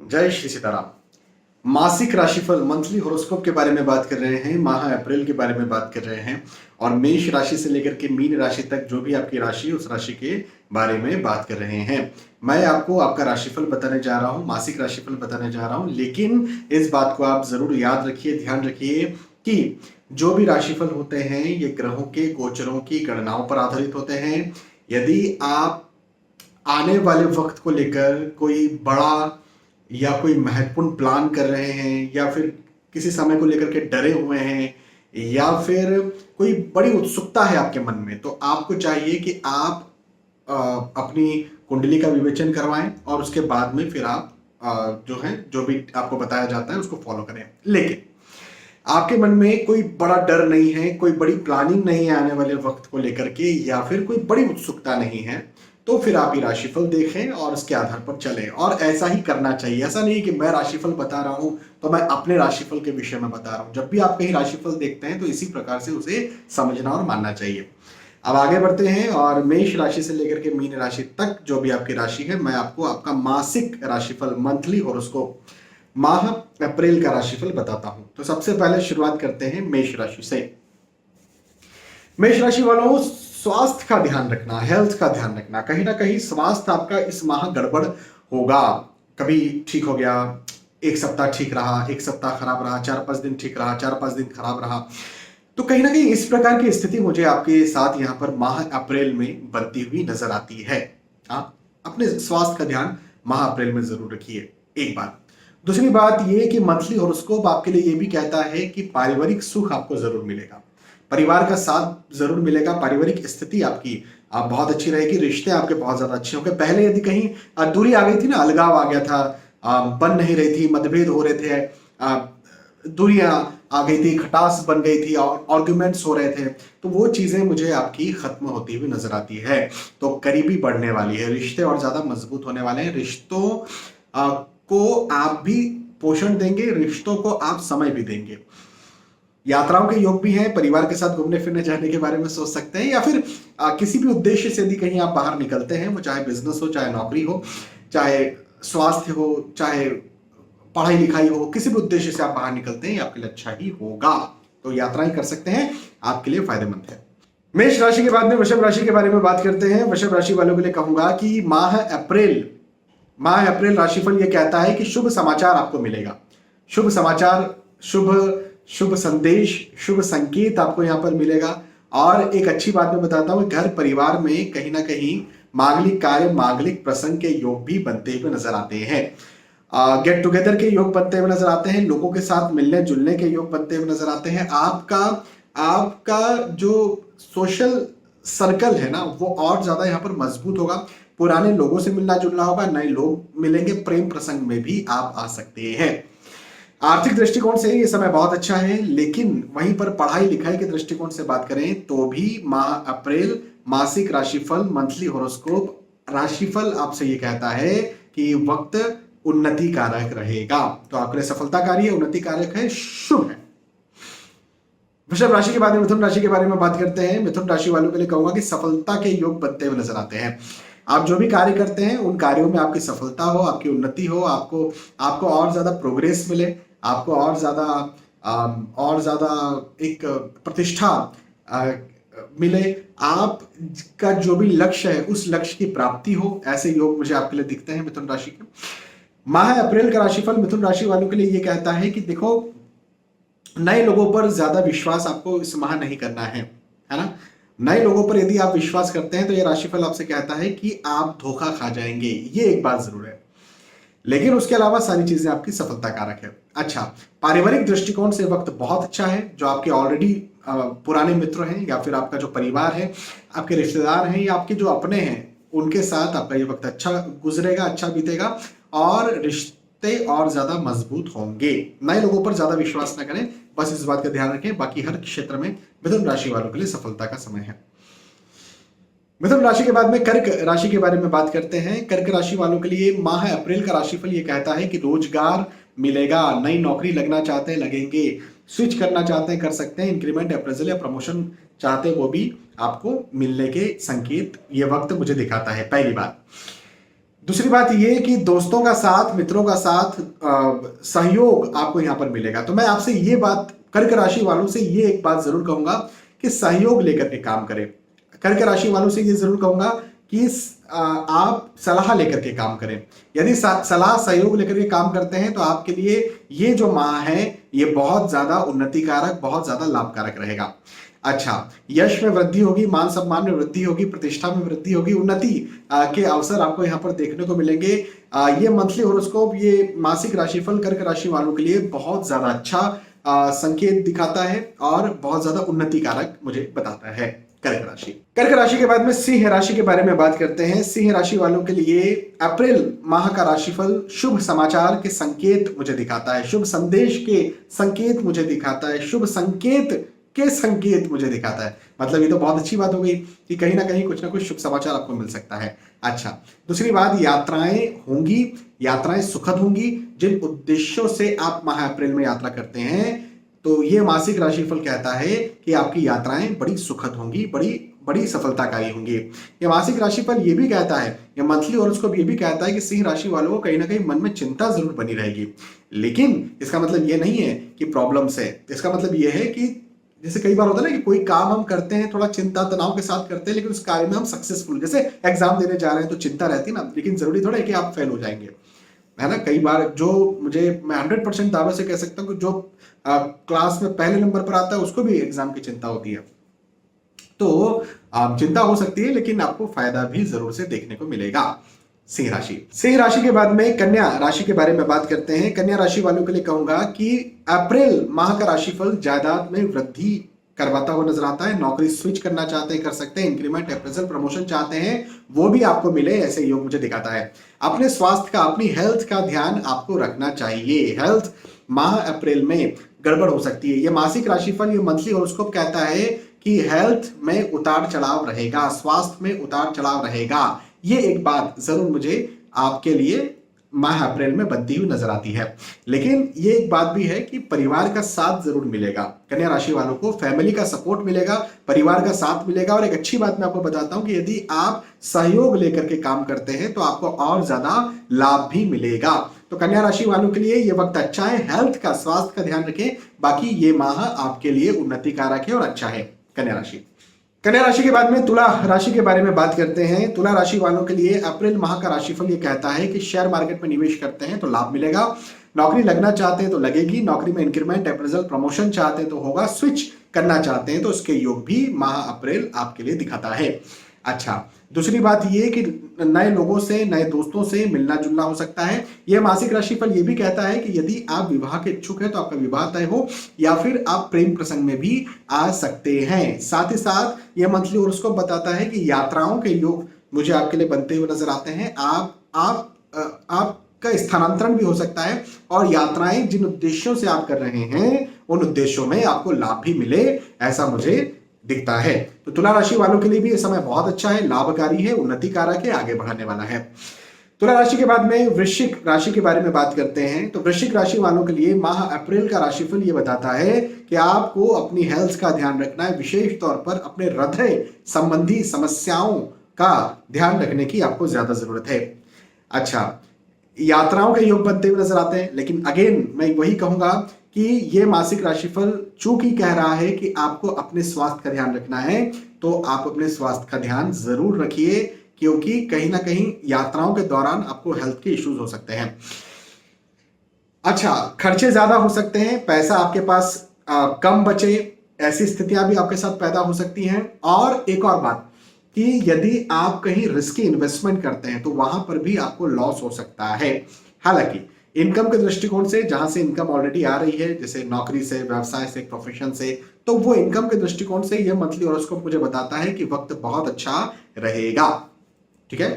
जय श्री सीताराम। मासिक राशिफल मंथली हॉरोस्कोप के बारे में बात कर रहे हैं, माह अप्रैल के बारे में बात कर रहे हैं और मेष राशि से लेकर के मीन राशि तक जो भी आपकी राशि उस राशि के बारे में बात कर रहे हैं। मैं आपको आपका राशिफल बताने जा रहा हूं, मासिक राशिफल बताने जा रहा हूं, लेकिन इस बात को आप जरूर याद रखिए, ध्यान रखिए कि जो भी राशिफल होते हैं ये ग्रहों के गोचरों की गणनाओं पर आधारित होते हैं। यदि आप आने वाले वक्त को लेकर कोई बड़ा या कोई महत्वपूर्ण प्लान कर रहे हैं या फिर किसी समय को लेकर के डरे हुए हैं या फिर कोई बड़ी उत्सुकता है आपके मन में, तो आपको चाहिए कि आप अपनी कुंडली का विवेचन करवाएं और उसके बाद में फिर आप जो भी आपको बताया जाता है उसको फॉलो करें। लेकिन आपके मन में कोई बड़ा डर नहीं है, कोई बड़ी प्लानिंग नहीं है आने वाले वक्त को लेकर के, या फिर कोई बड़ी उत्सुकता नहीं है, तो फिर आप ये राशिफल देखें और उसके आधार पर चलें। और ऐसा ही करना चाहिए। ऐसा नहीं कि मैं राशिफल बता रहा हूं तो मैं अपने राशिफल के विषय में बता रहा हूं। जब भी आप कहीं राशिफल देखते हैं तो इसी प्रकार से उसे समझना और मानना चाहिए। अब आगे बढ़ते हैं और मेष राशि से लेकर के मीन राशि तक जो भी आपकी राशि है, मैं आपको आपका मासिक राशिफल मंथली हॉरोस्कोप माह अप्रैल का राशिफल बताता हूं। तो सबसे पहले शुरुआत करते हैं मेष राशि से। मेष राशि वालों, स्वास्थ्य का ध्यान रखना, हेल्थ का ध्यान रखना। कहीं ना कहीं स्वास्थ्य आपका इस माह गड़बड़ होगा। कभी ठीक हो गया, एक सप्ताह ठीक रहा, एक सप्ताह खराब रहा, 4-5 दिन ठीक रहा, 4-5 दिन खराब रहा। तो कहीं ना कहीं इस प्रकार की स्थिति मुझे आपके साथ यहाँ पर माह अप्रैल में बनती हुई नजर आती है। आप अपने स्वास्थ्य का ध्यान माह अप्रैल में जरूर रखिए, एक बात। दूसरी बात यह कि मंथली हॉरोस्कोप आपके लिए यह भी कहता है कि पारिवारिक सुख आपको जरूर मिलेगा, परिवार का साथ जरूर मिलेगा, पारिवारिक स्थिति आपकी बहुत अच्छी रहेगी, रिश्ते आपके बहुत ज्यादा अच्छे होंगे। पहले यदि कहीं दूरी आ गई थी ना, अलगाव आ गया था, बन नहीं रही थी, मतभेद हो रहे थे, दूरियां आ गई थी, खटास बन गई थी और आर्ग्यूमेंट्स हो रहे थे, तो वो चीजें मुझे आपकी खत्म होती हुई नजर आती है। तो करीबी बढ़ने वाली है, रिश्ते और ज्यादा मजबूत होने वाले हैं। रिश्तों को आप भी पोषण देंगे, रिश्तों को आप समय भी देंगे। यात्राओं के योग भी हैं, परिवार के साथ घूमने फिरने जाने के बारे में सोच सकते हैं, या फिर किसी भी उद्देश्य से यदि कहीं आप बाहर निकलते हैं, वो चाहे बिजनेस हो, चाहे नौकरी हो, चाहे स्वास्थ्य हो, चाहे पढ़ाई लिखाई हो, किसी भी उद्देश्य से आप बाहर निकलते हैं, आपके लिए अच्छा ही होगा। तो यात्राएं कर सकते हैं, आपके लिए फायदेमंद है। मेष राशि के बाद में वृषभ राशि के बारे में बात करते हैं। वृषभ राशि वालों के लिए कहूंगा कि माह अप्रैल राशिफल यह कहता है कि शुभ समाचार आपको मिलेगा। शुभ समाचार, शुभ संदेश, शुभ संकेत आपको यहां पर मिलेगा। और एक अच्छी बात मैं बताता हूं, घर परिवार में कहीं ना कहीं मांगलिक कार्य, मांगलिक प्रसंग के योग भी बनते हुए नजर आते हैं। गेट टुगेदर के योग बनते हुए नजर आते हैं, लोगों के साथ मिलने जुलने के योग बनते हुए नजर आते हैं। आपका जो सोशल सर्कल है ना, वो और ज्यादा यहाँ पर मजबूत होगा। पुराने लोगों से मिलना जुलना होगा, नए लोग मिलेंगे, प्रेम प्रसंग में भी आप आ सकते हैं। आर्थिक दृष्टिकोण से ये समय बहुत अच्छा है, लेकिन वहीं पर पढ़ाई लिखाई के दृष्टिकोण से बात करें तो भी माह अप्रैल मासिक राशिफल मंथली हॉरोस्कोप राशिफल आपसे ये कहता है कि वक्त उन्नति कारक रहेगा। तो आपके लिए सफलताकारी है, उन्नति कारक है, शुभ है। वृषभ राशि के बाद में मिथुन राशि के बारे में बात करते हैं। मिथुन राशि वालों के लिए कहूंगा कि सफलता के योग बनते हुए नजर आते हैं। आप जो भी कार्य करते हैं उन कार्यों में आपकी सफलता हो, आपकी उन्नति हो, आपको और ज्यादा प्रोग्रेस मिले, आपको और ज्यादा एक प्रतिष्ठा मिले, आपका जो भी लक्ष्य है उस लक्ष्य की प्राप्ति हो, ऐसे योग मुझे आपके लिए दिखते हैं मिथुन राशि के। माह अप्रैल का राशिफल मिथुन राशि वालों के लिए यह कहता है कि देखो, नए लोगों पर ज्यादा विश्वास आपको इस माह नहीं करना है ना। नए लोगों पर यदि आप विश्वास करते हैं तो यह राशिफल आपसे कहता है कि आप धोखा खा जाएंगे, ये एक बात जरूर है। लेकिन उसके अलावा सारी चीजें आपकी सफलता कारक है। अच्छा, पारिवारिक दृष्टिकोण से वक्त बहुत अच्छा है। जो आपके ऑलरेडी पुराने मित्र हैं या फिर आपका जो परिवार है, आपके रिश्तेदार हैं या आपके जो अपने हैं, उनके साथ आपका ये वक्त अच्छा गुजरेगा, अच्छा बीतेगा और रिश्ते और ज्यादा मजबूत होंगे। नए लोगों पर ज्यादा विश्वास न करें, बस इस बात का ध्यान रखें। बाकी हर क्षेत्र में मिथुन राशि वालों के लिए सफलता का समय है। मिथुन राशि के बाद में कर्क राशि के बारे में बात करते हैं। कर्क राशि वालों के लिए माह अप्रैल का राशिफल ये कहता है कि रोजगार मिलेगा, नई नौकरी लगना चाहते हैं लगेंगे, स्विच करना चाहते हैं कर सकते हैं, इंक्रीमेंट, अप्रेजल या प्रमोशन चाहते हैं वो भी आपको मिलने के संकेत ये वक्त मुझे दिखाता है, पहली बात। दूसरी बात ये कि दोस्तों का साथ, मित्रों का साथ, सहयोग आपको यहाँ पर मिलेगा। तो मैं आपसे ये बात कर्क राशि वालों से ये एक बात जरूर कहूंगा कि सहयोग लेकर के काम करें। कर्क राशि वालों से ये जरूर कहूंगा कि आप सलाह लेकर के काम करें। यदि सलाह सहयोग लेकर के काम करते हैं तो आपके लिए ये जो माह है ये बहुत ज्यादा उन्नतिकारक, बहुत ज्यादा लाभकारक रहेगा। अच्छा, यश में वृद्धि होगी, मान सम्मान में वृद्धि होगी, प्रतिष्ठा में वृद्धि होगी, उन्नति के अवसर आपको यहाँ पर देखने को मिलेंगे। ये मंथली होरोस्कोप, ये मासिक राशिफल कर्क राशि वालों के लिए बहुत ज्यादा अच्छा संकेत दिखाता है और बहुत ज्यादा उन्नतिकारक मुझे बताता है। कर्क राशि के बाद में सिंह राशि के बारे में बात करते हैं। सिंह राशि वालों के लिए अप्रैल माह का राशिफल शुभ समाचार के संकेत मुझे दिखाता है, शुभ संदेश के संकेत मुझे दिखाता है, शुभ संकेत के संकेत मुझे दिखाता है। मतलब ये तो बहुत अच्छी बात हो गई कि कहीं ना कहीं कुछ ना कुछ शुभ समाचार आपको मिल सकता है। अच्छा, दूसरी बात, यात्राएं होंगी, यात्राएं सुखद होंगी। जिन उद्देश्यों से आप माह अप्रैल में यात्रा करते हैं तो ये मासिक राशिफल कहता है कि आपकी यात्राएं बड़ी सुखद होंगी, बड़ी सफलताकारी होंगी। ये मासिक राशिफल ये भी कहता है, ये मंथली हॉरोस्कोप ये भी कहता है कि सिंह राशि वालों को कहीं ना कहीं मन में चिंता जरूर बनी रहेगी, लेकिन इसका मतलब ये नहीं है कि प्रॉब्लम्स है। इसका मतलब ये है कि जैसे कई बार होता है ना कि कोई काम हम करते हैं थोड़ा चिंता तनाव के साथ करते हैं, लेकिन उस कार्य में हम सक्सेसफुल, जैसे एग्जाम देने जा रहे हैं तो चिंता रहती है ना, लेकिन जरूरी थोड़ा है कि आप फेल हो जाएंगे, है ना। कई बार जो मैं 100% दावे से कह सकता हूँ कि जो क्लास में पहले नंबर पर आता है उसको भी एग्जाम की चिंता होती है। तो चिंता हो सकती है, लेकिन आपको फायदा भी जरूर से देखने को मिलेगा। सिंह राशि के बाद में कन्या राशि के बारे में बात करते हैं। कन्या राशि वालों के लिए कहूंगा कि अप्रैल माह का राशिफल जायदाद में वृद्धि करवाता हुआ नजर आता है। नौकरी स्विच करना चाहते हैं कर सकते हैं, इंक्रीमेंट, अप्रेजल, प्रमोशन चाहते हैं वो भी आपको मिले, ऐसे योग मुझे दिखाता है। अपने स्वास्थ्य का, अपनी हेल्थ का ध्यान आपको रखना चाहिए। हेल्थ माह अप्रैल में गड़बड़ हो सकती है। ये मासिक राशिफल, ये मंथली हॉरोस्कोप कहता है कि हेल्थ में उतार चढ़ाव रहेगा, स्वास्थ्य में उतार चढ़ाव रहेगा। ये एक बात जरूर मुझे आपके लिए माह अप्रैल में बनती हुई नजर आती है। लेकिन ये एक बात भी है कि परिवार का साथ जरूर मिलेगा। कन्या राशि वालों को फैमिली का सपोर्ट मिलेगा, परिवार का साथ मिलेगा। और एक अच्छी बात मैं आपको बताता हूं कि यदि आप सहयोग लेकर के काम करते हैं तो आपको और ज्यादा लाभ भी मिलेगा। तो कन्या राशि वालों के लिए ये वक्त अच्छा है। हेल्थ का, स्वास्थ्य का ध्यान रखें। बाकी ये माह आपके लिए उन्नति कारक है और अच्छा है। कन्या राशि के बाद में तुला राशि के बारे में बात करते हैं। तुला राशि वालों के लिए अप्रैल माह का राशिफल ये कहता है कि शेयर मार्केट में निवेश करते हैं तो लाभ मिलेगा। नौकरी लगना चाहते हैं तो लगेगी। नौकरी में इंक्रीमेंट, अप्रेजल, प्रमोशन चाहते हैं तो होगा। स्विच करना चाहते हैं तो उसके योग भी माह अप्रैल आपके लिए दिखाता है। अच्छा, दूसरी बात ये कि नए लोगों से, नए दोस्तों से मिलना जुलना हो सकता है। यह मासिक राशिफल ये भी कहता है कि यदि आप विवाह के इच्छुक हैं तो आपका विवाह तय हो, या फिर आप प्रेम प्रसंग में भी आ सकते हैं। साथ ही साथ यह मंथली हॉरोस्कोप बताता है कि यात्राओं के योग मुझे आपके लिए बनते हुए नजर आते हैं। आपका स्थानांतरण भी हो सकता है और यात्राएं जिन उद्देश्यों से आप कर रहे हैं उन उद्देश्यों में आपको लाभ भी मिले, ऐसा मुझे दिखता है। तो तुला राशि वालों के लिए भी यह समय बहुत अच्छा है, लाभकारी है, उन्नति कारक है, आगे बढ़ाने वाला है। तुला राशि के बाद में वृश्चिक राशि के बारे में बात करते हैं। तो वृश्चिक राशि वालों के लिए माह अप्रैल का राशिफल ये बताता है कि आपको अपनी हेल्थ का ध्यान रखना है। विशेष तौर पर अपने हृदय संबंधी समस्याओं का ध्यान रखने की आपको ज्यादा जरूरत है। अच्छा, यात्राओं के योग बनते हुए नजर आते हैं, लेकिन अगेन मैं वही कहूंगा कि ये मासिक राशिफल चूंकि कह रहा है कि आपको अपने स्वास्थ्य का ध्यान रखना है, तो आप अपने स्वास्थ्य का ध्यान जरूर रखिए, क्योंकि कहीं ना कहीं यात्राओं के दौरान आपको हेल्थ के इश्यूज हो सकते हैं। अच्छा, खर्चे ज्यादा हो सकते हैं, पैसा आपके पास कम बचे, ऐसी स्थितियां भी आपके साथ पैदा हो सकती हैं। और एक और बात कि यदि आप कहीं रिस्की इन्वेस्टमेंट करते हैं तो वहां पर भी आपको लॉस हो सकता है। हालांकि इनकम के दृष्टिकोण से, जहां से इनकम ऑलरेडी आ रही है, जैसे नौकरी से, व्यवसाय से, प्रोफेशन से, तो वो इनकम के दृष्टिकोण से यह मंथली हॉरोस्कोप मुझे बताता है कि वक्त बहुत अच्छा रहेगा। ठीक है।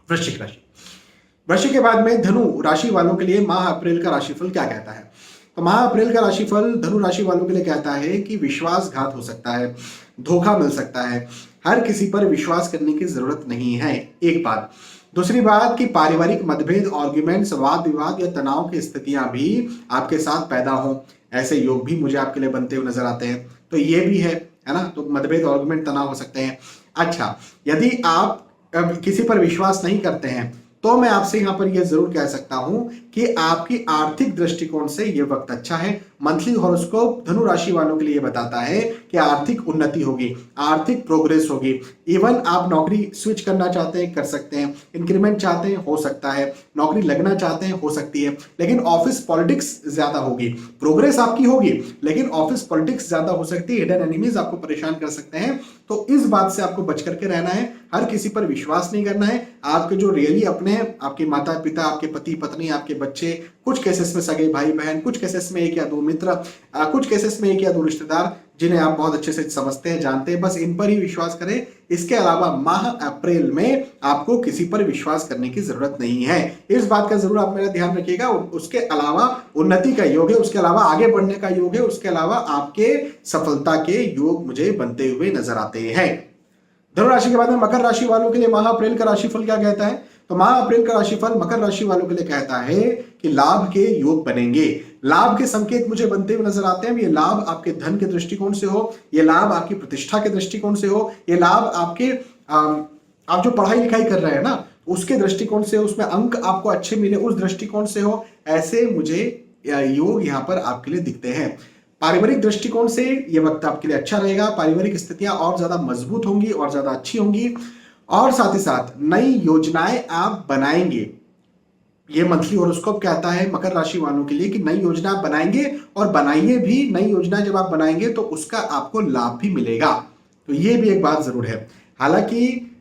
वृश्चिक के बाद में धनु राशि वालों के लिए माह अप्रैल का राशिफल क्या कहता है? तो माह अप्रैल का राशिफल धनु राशि वालों के लिए कहता है कि विश्वासघात हो सकता है, धोखा मिल सकता है। हर किसी पर विश्वास करने की जरूरत नहीं है, एक बात। दूसरी बात कि पारिवारिक मतभेद, आर्ग्यूमेंट्स, वाद विवाद या तनाव की स्थितियां भी आपके साथ पैदा हो, ऐसे योग भी मुझे आपके लिए बनते हुए नजर आते हैं। तो ये भी है ना, तो मतभेद, आर्ग्यूमेंट, तनाव हो सकते हैं। अच्छा, यदि आप किसी पर विश्वास नहीं करते हैं, तो मैं आपसे यहां पर यह जरूर कह सकता हूं कि आपकी आर्थिक दृष्टिकोण से यह वक्त अच्छा है। मंथली हॉरोस्कोप धनु राशि वालों के लिए बताता है कि आर्थिक उन्नति होगी, आर्थिक प्रोग्रेस होगी। इवन आप नौकरी स्विच करना चाहते हैं, कर सकते हैं। इंक्रीमेंट चाहते हैं, हो सकता है। नौकरी लगना चाहते हैं, हो सकती है। लेकिन ऑफिस पॉलिटिक्स ज्यादा होगी। प्रोग्रेस आपकी होगी, लेकिन ऑफिस पॉलिटिक्स ज्यादा हो सकती है। हिडन एनिमीज आपको परेशान कर सकते हैं। तो इस बात से आपको बच करके रहना है। हर किसी पर विश्वास नहीं करना है। आपके जो रियली अपने हैं, आपके माता पिता, आपके पति पत्नी, आपके बच्चे, कुछ केसेस में सगे भाई बहन, कुछ केसेस में एक या दो मित्र, कुछ केसेस में एक या दो रिश्तेदार जिन्हें आप बहुत अच्छे से समझते हैं, जानते हैं, बस इन पर ही विश्वास करें। इसके अलावा माह अप्रैल में आपको किसी पर विश्वास करने की जरूरत नहीं है। इस बात का जरूर आप मेरा ध्यान रखिएगा। उसके अलावा उन्नति का योग है, उसके अलावा आगे बढ़ने का योग है, उसके अलावा आपके सफलता के योग मुझे बनते हुए नजर आते हैं। धनु राशि के बाद में मकर राशि वालों के लिए माह अप्रैल का राशिफल क्या कहता है? तो माह अप्रैल का राशिफल मकर राशि वालों के लिए कहता है कि लाभ के योग बनेंगे। लाभ के संकेत मुझे बनते हुए नजर आते हैं। ये लाभ आपके धन के दृष्टिकोण से हो, ये लाभ आपकी प्रतिष्ठा के दृष्टिकोण से हो, ये लाभ आपके आप जो पढ़ाई लिखाई कर रहे हैं ना, उसके दृष्टिकोण से, उसमें अंक आपको अच्छे मिले उस दृष्टिकोण से हो, ऐसे मुझे योग यहाँ पर आपके लिए दिखते हैं। पारिवारिक दृष्टिकोण से यह वक्त आपके लिए अच्छा रहेगा। पारिवारिक स्थितियां और ज्यादा मजबूत होंगी और ज्यादा अच्छी होंगी, और साथ ही साथ नई योजनाएं आप बनाएंगे। ये मंथली हॉरोस्कोप कहता है मकर राशि वालों के लिए कि नई योजना आप बनाएंगे, और बनाइए भी। नई योजना जब आप बनाएंगे तो उसका आपको लाभ भी मिलेगा। तो ये भी एक बात जरूर है। हालांकि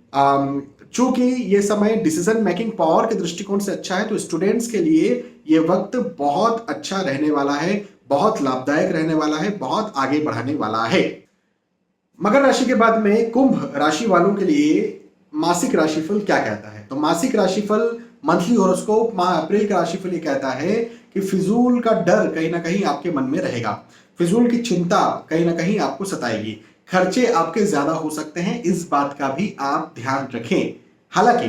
चूंकि ये समय डिसीजन मेकिंग पावर के दृष्टिकोण से अच्छा है, तो स्टूडेंट्स के लिए ये वक्त बहुत अच्छा रहने वाला है, बहुत लाभदायक रहने वाला है, बहुत आगे बढ़ाने वाला है। मकर राशि के बाद में कुंभ राशि वालों के लिए मासिक राशिफल क्या कहता है? तो मासिक राशिफल मंथली हॉरोस्कोप माह अप्रैल का राशिफल ये कहता है कि फिजूल का डर कहीं ना कहीं आपके मन में रहेगा। फिजूल की चिंता कहीं ना कहीं आपको सताएगी। खर्चे आपके ज्यादा हो सकते हैं, इस बात का भी आप ध्यान रखें। हालांकि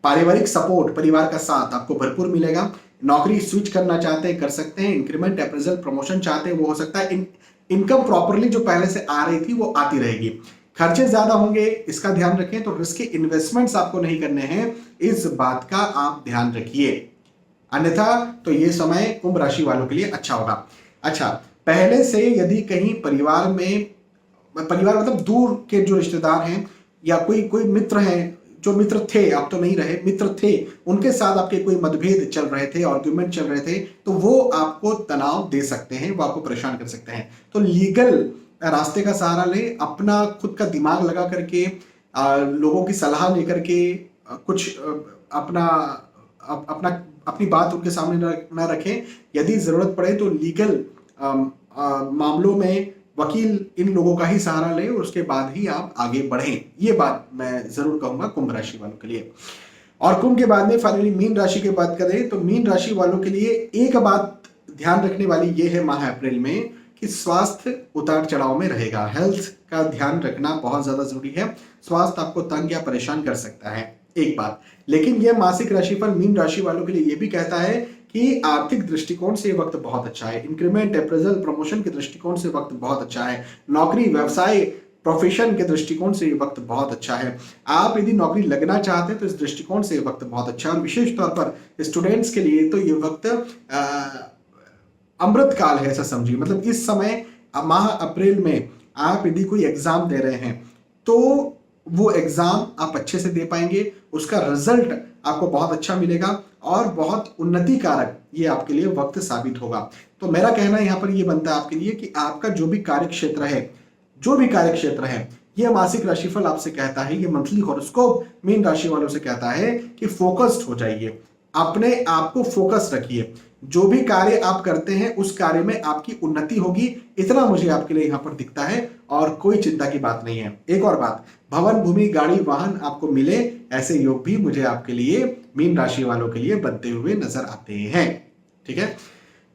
पारिवारिक सपोर्ट, परिवार का साथ आपको भरपूर मिलेगा। नौकरी स्विच करना चाहते हैं, कर सकते हैं। इंक्रीमेंट, अप्रेजल, प्रमोशन चाहते हैं, वो हो सकता है। इनकम प्रॉपरली जो पहले से आ रही थी वो आती रहेगी। खर्चे ज्यादा होंगे, इसका ध्यान रखें। तो रिस्की इन्वेस्टमेंट्स आपको नहीं करने हैं, इस बात का आप ध्यान रखिए। अन्यथा तो ये समय कुंभ राशि वालों के लिए अच्छा होगा। अच्छा, पहले से यदि कहीं परिवार मतलब दूर के जो रिश्तेदार हैं या कोई मित्र हैं, जो मित्र थे, अब तो नहीं रहे, मित्र थे, उनके साथ आपके कोई मतभेद चल रहे थे, आर्ग्यूमेंट चल रहे थे, तो वो आपको तनाव दे सकते हैं, वो आपको परेशान कर सकते हैं। तो लीगल रास्ते का सहारा ले, अपना खुद का दिमाग लगा करके, लोगों की सलाह लेकर के, कुछ अपनी बात उनके सामने न रखें। यदि जरूरत पड़े तो लीगल मामलों में वकील इन लोगों का ही सहारा लें, और उसके बाद ही आप आगे बढ़ें। ये बात मैं जरूर कहूंगा कुंभ राशि वालों के लिए। और कुंभ के बाद में फाइनली मीन राशि की बात करें तो मीन राशि वालों के लिए एक बात ध्यान रखने वाली ये है माह अप्रैल में कि स्वास्थ्य उतार चढ़ाव में रहेगा। हेल्थ का ध्यान रखना बहुत ज्यादा जरूरी है। स्वास्थ्य आपको तंग या परेशान कर सकता है, एक बात। लेकिन यह मासिक राशिफल मीन राशि वालों के लिए यह भी कहता है कि आर्थिक दृष्टिकोण से वक्त बहुत अच्छा है। इंक्रीमेंट, अप्रेजल, प्रमोशन के दृष्टिकोण से वक्त बहुत अच्छा है। नौकरी, व्यवसाय, प्रोफेशन के दृष्टिकोण से ये वक्त बहुत अच्छा है। आप यदि नौकरी लगना चाहते हैं तो इस दृष्टिकोण से ये वक्त बहुत अच्छा है। और विशेष तौर पर स्टूडेंट्स के लिए तो ये वक्त अमृत काल है, ऐसा समझिए। मतलब इस समय माह अप्रैल में आप यदि कोई एग्जाम दे रहे हैं तो वो एग्जाम आप अच्छे से दे पाएंगे, उसका रिजल्ट आपको बहुत अच्छा मिलेगा और बहुत उन्नति कारक ये आपके लिए वक्त साबित होगा। तो मेरा कहना यहाँ पर ये बनता है आपके लिए कि आपका जो भी कार्य क्षेत्र है, ये मासिक राशिफल आपसे कहता है, ये मंथली हॉरोस्कोप मीन राशि वालों से कहता है कि फोकस्ड हो जाइए, अपने आप को फोकस रखिए। जो भी कार्य आप करते हैं उस कार्य में आपकी उन्नति होगी, इतना मुझे आपके लिए यहां पर दिखता है, और कोई चिंता की बात नहीं है। एक और बात, भवन, भूमि, गाड़ी, वाहन आपको मिले, ऐसे योग भी मुझे आपके लिए मीन राशि वालों के लिए बनते हुए नजर आते हैं। ठीक है,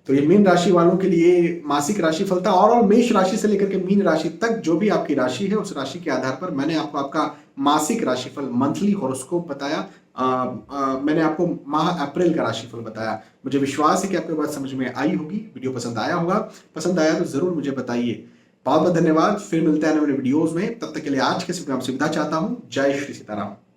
तो ये मीन राशि वालों के लिए मासिक राशिफल था। और मेष राशि से लेकर के मीन राशि तक जो भी आपकी राशि है, उस राशि के आधार पर मैंने आपको आपका मासिक राशिफल, मंथली हॉरोस्कोप बताया। मैंने आपको माह अप्रैल का राशिफल बताया। मुझे विश्वास है कि आपको बात समझ में आई होगी, वीडियो पसंद आया होगा। पसंद आया तो जरूर मुझे बताइए। बहुत बहुत धन्यवाद। फिर मिलते हैं नए वीडियोस में, तब तक के लिए आज के समय आपसे विदा चाहता हूं। जय श्री सीताराम।